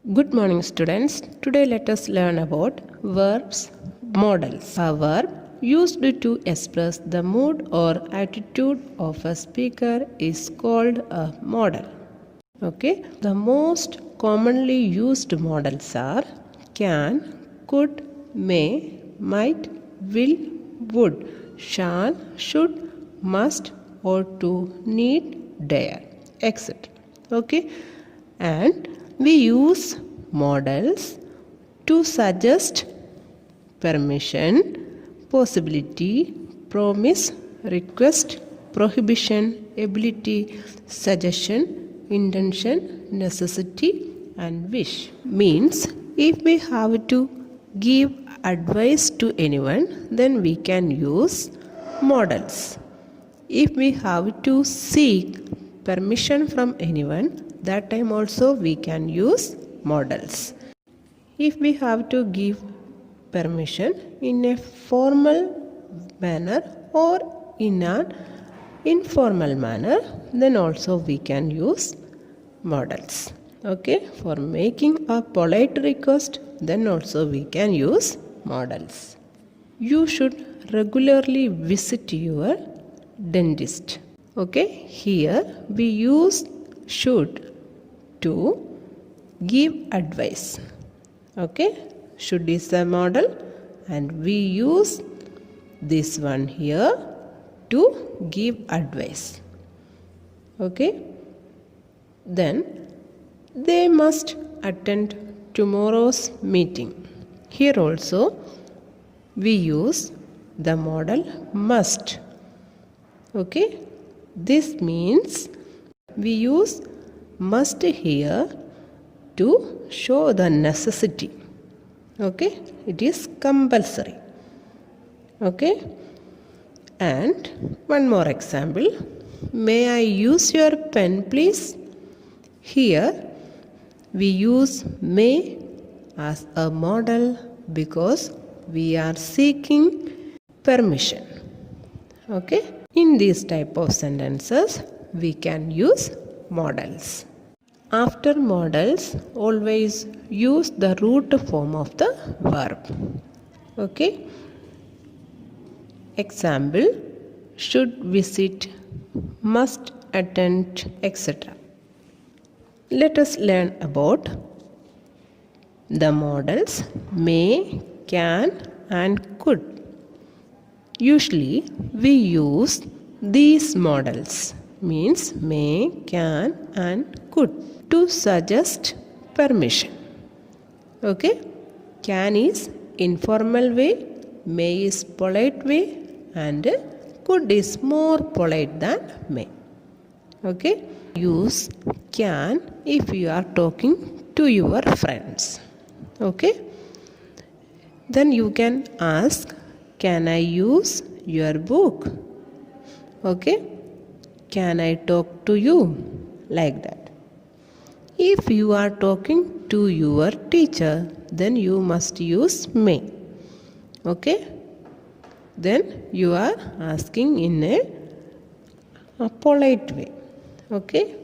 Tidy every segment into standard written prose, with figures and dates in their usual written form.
Good morning, students. Today let us learn about verbs models. A verb used to express the mood or attitude of a speaker is called a model. Okay, the most commonly used models are can, could, may, might, will, would, shall, should, must, ought to, need, dare, etc. Okay, and we use models to suggest permission, possibility, promise, request, prohibition, ability, suggestion, intention, necessity, and wish. Means if we have to give advice to anyone, then we can use models. If we have to seek permission from anyone, that time also we can use models. If we have to give permission in a formal manner or in an informal manner, then also we can use models. Okay, for making a polite request, then also we can use models. You should regularly visit your dentist. Okay, here we use should to give advice. Okay, should is a model and we use this one here to give advice. Okay, then they must attend tomorrow's meeting. Here also we use the model must. Okay, this means we use must here to show the necessity. Okay, it is compulsory. Okay, and one more example. May I use your pen, please? Here we use may as a model because we are seeking permission. Okay, in these type of sentences we can use models. After models, always use the root form of the verb. Okay, example, should visit, must attend, etc. Let us learn about the models may, can, and could. Usually we use these models, means may, can, and could, to suggest permission. Okay, can is informal way, may is polite way, and could is more polite than may. Okay, use can if you are talking to your friends. Okay, then you can ask, can I use your book? Okay, can I talk to you? Like that. If you are talking to your teacher, then you must use may. Okay, then you are asking in a polite way. Okay,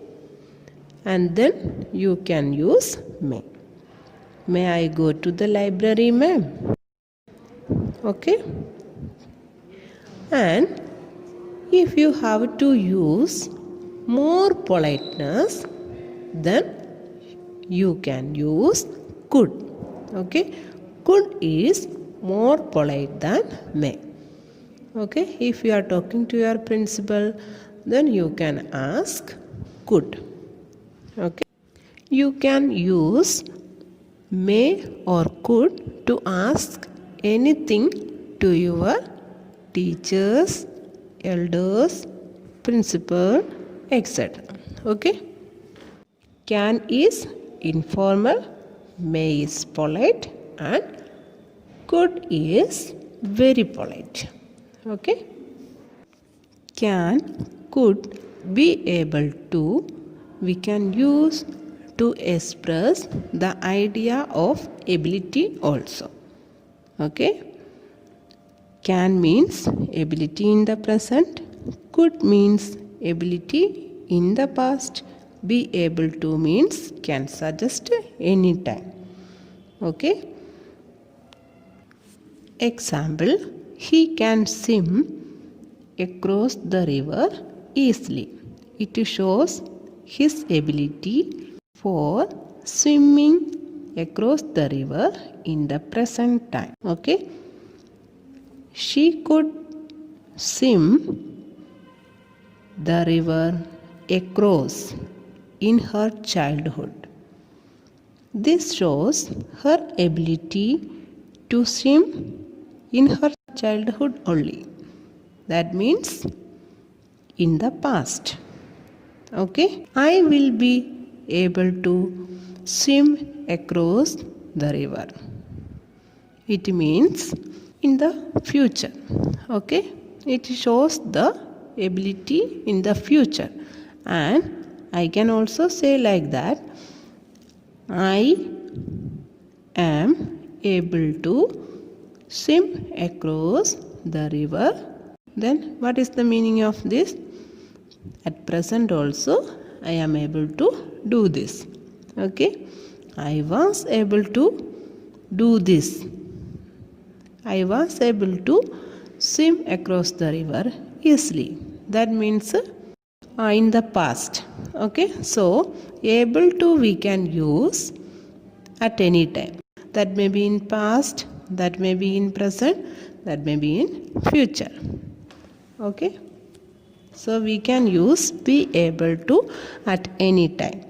and then you can use may. May I go to the library, ma'am? Okay, and if you have to use more politeness, then you can use could. Okay, could is more polite than may. Okay, if you are talking to your principal, then you can ask could. Okay, you can use may or could to ask anything to your teachers, elders, principal, etc. Okay, can is informal, may is polite, and could is very polite. Okay, can, could, be able to, we can use to express the idea of ability also. Okay, can means ability in the present, could means ability in the past, be able to means can suggest any time. Okay. Example, he can swim across the river easily. It shows his ability for swimming across the river in the present time. Okay. She could swim the river across in her childhood. This shows her ability to swim in her childhood only. That means in the past. Okay, I will be able to swim across the river. It means in the future. Okay, it shows the ability in the future. And I can also say like that, I am able to swim across the river. Then what is the meaning of this? At present also I am able to do this. Okay, I was able to do this. I was able to swim across the river easily. That means in the past. Okay, so able to we can use at any time. That may be in past, that may be in present, that may be in future. Okay, so we can use be able to at any time.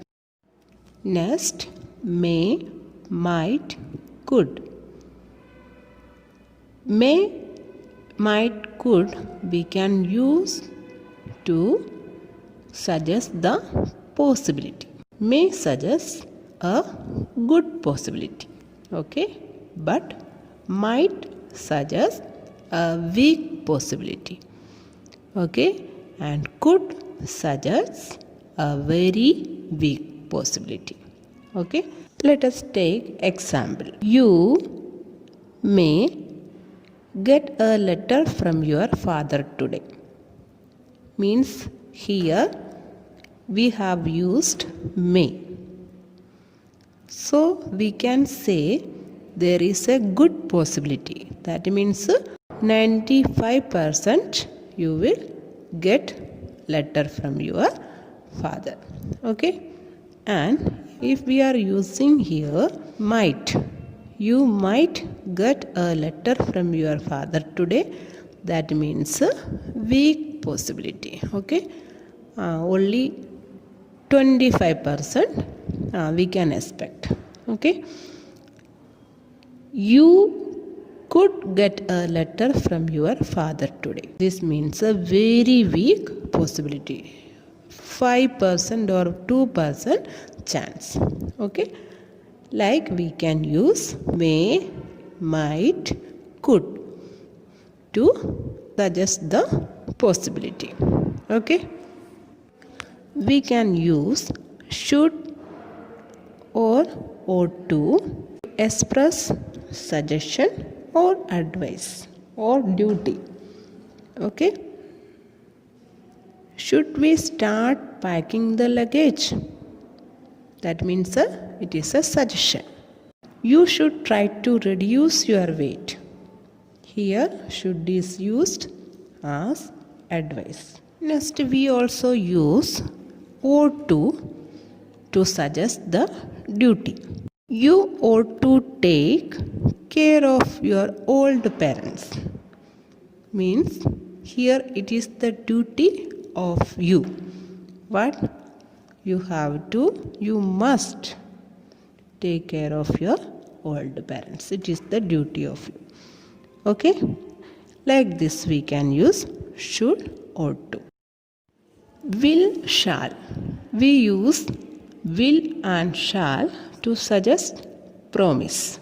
Next, may, might, could. May, might, could we can use to suggest the possibility. May suggests a good possibility. Okay, but might suggest a weak possibility. Okay, and could suggests a very weak possibility. Okay, let us take example. You may get a letter from your father today. Means here we have used may. So we can say there is a good possibility. That means 95% you will get letter from your father. Okay, and if we are using here might, you might get a letter from your father today. That means weak possibility. Okay, only 25% we can expect. Okay, you could get a letter from your father today. This means a very weak possibility, 5% or 2% chance. Okay, like we can use may, might, could to suggest the possibility. Okay, we can use should or ought to express suggestion or advice or duty. Okay, should we start packing the luggage? That means it is a suggestion. You should try to reduce your weight. Here should is used as advice. Next we also use ought to suggest the duty. You ought to take care of your old parents. Means here it is the duty of you. What you have to, you must take care of your old parents. It is the duty of you. Okay, like this we can use should, ought to. Will, shall. We use will and shall to suggest promise.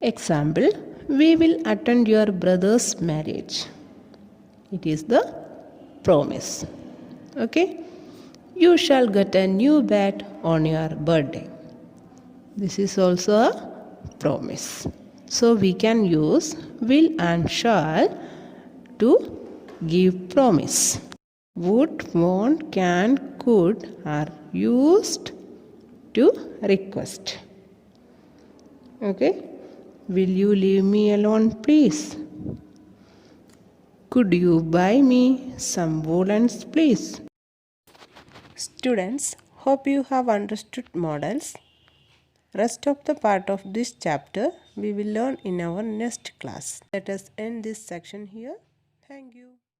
Example, we will attend your brother's marriage. It is the promise. Okay, you shall get a new bat on your birthday. This is also a promise. So we can use will and shall to give promise. Would, want, can, could are used to request. Okay. Will you leave me alone, please? Could you buy me some woolens, please? Students, hope you have understood models. Rest of the part of this chapter we will learn in our next class. Let us end this section here. Thank you.